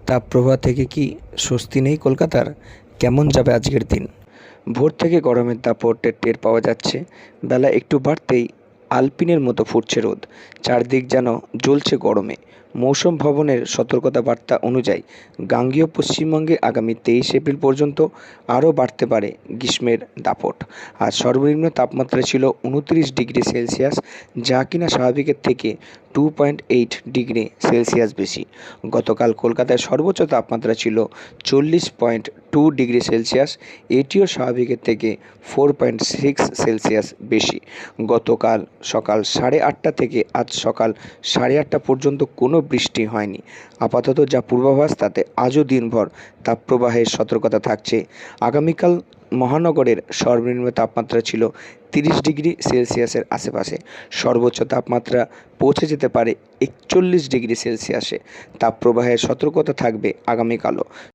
তাপপ্রবাহ থেকে কি স্বস্তি নেই কলকাতার? কেমন যাবে আজকের দিন? ভোর থেকে গরমের দাপট টের পাওয়া যাচ্ছে। বেলা একটু বাড়তেই আলপিনের মতো ফুটছে রোদ। চারদিক যেন জ্বলছে গরমে। মৌসুম ভবনের সতর্কতা বার্তা অনুযায়ী গাঙ্গেয় পশ্চিমবঙ্গে আগামী 23 এপ্রিল পর্যন্ত আরও বাড়তে পারে গ্রীষ্মের দাপট। আজ সর্বনিম্ন তাপমাত্রা ছিল 29 ডিগ্রি সেলসিয়াস, যা কিনা স্বাভাবিকের থেকে 2.8 ডিগ্রি সেলসিয়াস বেশি। গতকাল কলকাতায় সর্বোচ্চ তাপমাত্রা ছিল 40.2 ডিগ্রি সেলসিয়াস, এটিও স্বাভাবিকের থেকে 4.6 সেলসিয়াস বেশি। গতকাল সকাল 8:30 থেকে আজ সকাল 8:30 পর্যন্ত কোনো বৃষ্টি হয়নি। আপাতত যা পূর্বাভাস তাতে আজও দিনভর তাপপ্রবাহের সতর্কতা থাকছে। আগামীকাল মহানগরের সর্বনিম্ন তাপমাত্রা ছিল 30 ডিগ্রি সেলসিয়াসের আশেপাশে। সর্বোচ্চ তাপমাত্রা পৌঁছে যেতে পারে 41 ডিগ্রি সেলসিয়াসে। তাপপ্রবাহের সতর্কতা থাকবে আগামীকালও।